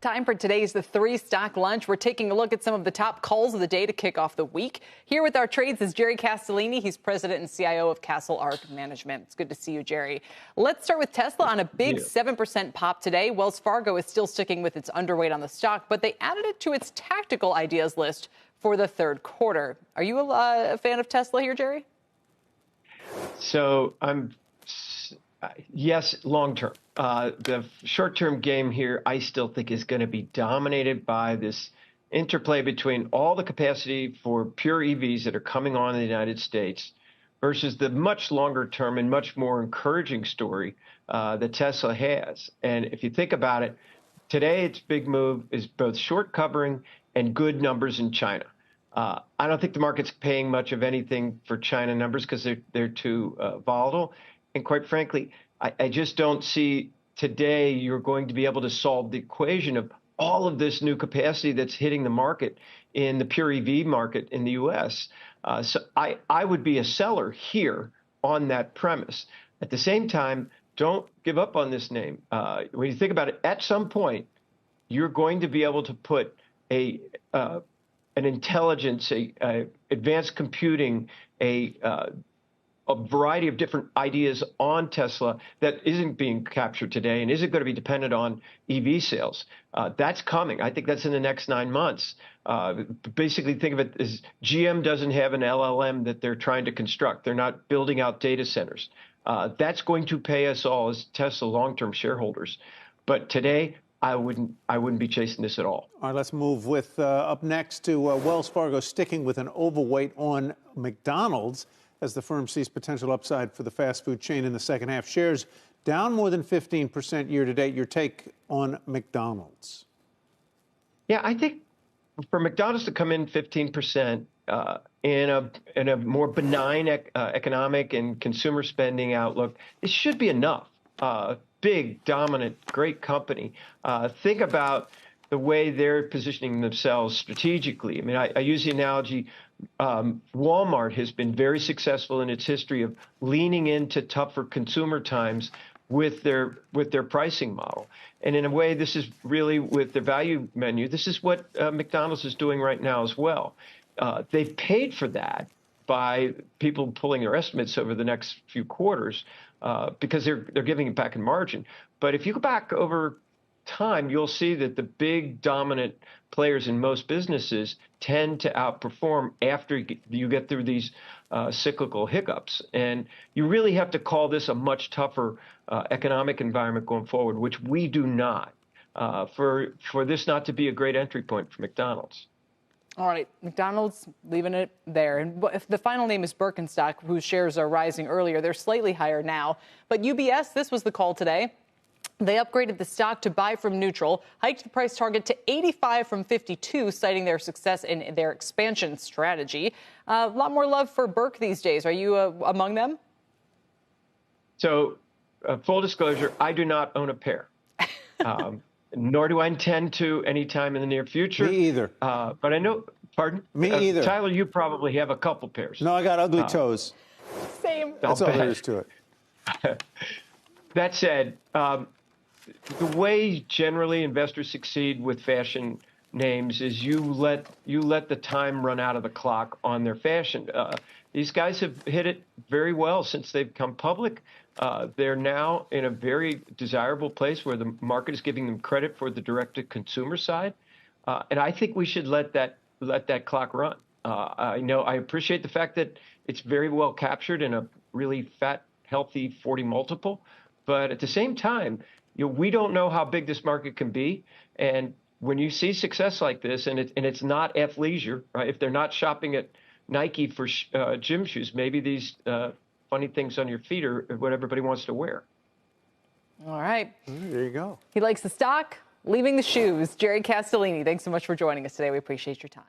Time for today's The Three Stock Lunch. We're taking a look at some of the top calls of the day to kick off the week. Here with our trades is Jerry Castellini. He's president and CIO of Castle Ark Management. It's good to see you, Jerry. Let's start with Tesla on a big 7% pop today. Wells Fargo is still sticking with its underweight on the stock, but they added it to its tactical ideas list for the third quarter. Are you a fan of Tesla here, Jerry? So yes, long term. The short-term game here, I still think, is going to be dominated by this interplay between all the capacity for pure EVs that are coming on in the United States versus the much longer term and much more encouraging story that Tesla has. And if you think about it, today its big move is both short covering and good numbers in China. I don't think the market's paying much of anything for China numbers because they're too volatile. And quite frankly, I just don't see today you're going to be able to solve the equation of all of this new capacity that's hitting the market in the pure EV market in the U.S. So I would be a seller here on that premise. At the same time, don't give up on this name. When you think about it, at some point, you're going to be able to put an intelligence, advanced computing, a variety of different ideas on Tesla that isn't being captured today and isn't going to be dependent on EV sales. That's coming. I think that's in the next 9 months. Basically, think of it as GM doesn't have an LLM that they're trying to construct. They're not building out data centers. That's going to pay us all as Tesla long-term shareholders. But today, I wouldn't be chasing this at all. All right, let's move with up next to Wells Fargo sticking with an overweight on McDonald's as the firm sees potential upside for the fast food chain in the second half. Shares down more than 15% year to date. Your take on McDonald's? Yeah, I think for McDonald's to come in 15% in a more benign economic and consumer spending outlook, it should be enough. Big, dominant, great company. Think about the way they're positioning themselves strategically. I mean, I use the analogy, Walmart has been very successful in its history of leaning into tougher consumer times with their pricing model. And in a way, this is really with the value menu. This is what McDonald's is doing right now as well. They've paid for that by people pulling their estimates over the next few quarters because they're giving it back in margin. But if you go back over time, you'll see that the big dominant players in most businesses tend to outperform after you get through these cyclical hiccups. And you really have to call this a much tougher economic environment going forward, which we do not, for this not to be a great entry point for McDonald's. All right, McDonald's leaving it there. And if the final name is Birkenstock, whose shares are rising earlier, they're slightly higher now. But UBS, this was the call today. They upgraded the stock to buy from neutral, hiked the price target to 85 from 52, citing their success in their expansion strategy. A lot more love for Burke these days. Are you among them? So, full disclosure, I do not own a pair, nor do I intend to anytime in the near future. Me either. But I know, pardon? Me either. Tyler, you probably have a couple pairs. No, I got ugly toes. Same. That's all there is to it. That said, the way generally investors succeed with fashion names is you let the time run out of the clock on their fashion. These guys have hit it very well since they've come public. They're now in a very desirable place where the market is giving them credit for the direct-to-consumer side, and I think we should let that clock run. I appreciate the fact that it's very well captured in a really fat, healthy 40 multiple, but at the same time, we don't know how big this market can be. And when you see success like this, and it's not athleisure, right? If they're not shopping at Nike for gym shoes, maybe these funny things on your feet are what everybody wants to wear. All right. There you go. He likes the stock, leaving the shoes. Jerry Castellini, thanks so much for joining us today. We appreciate your time.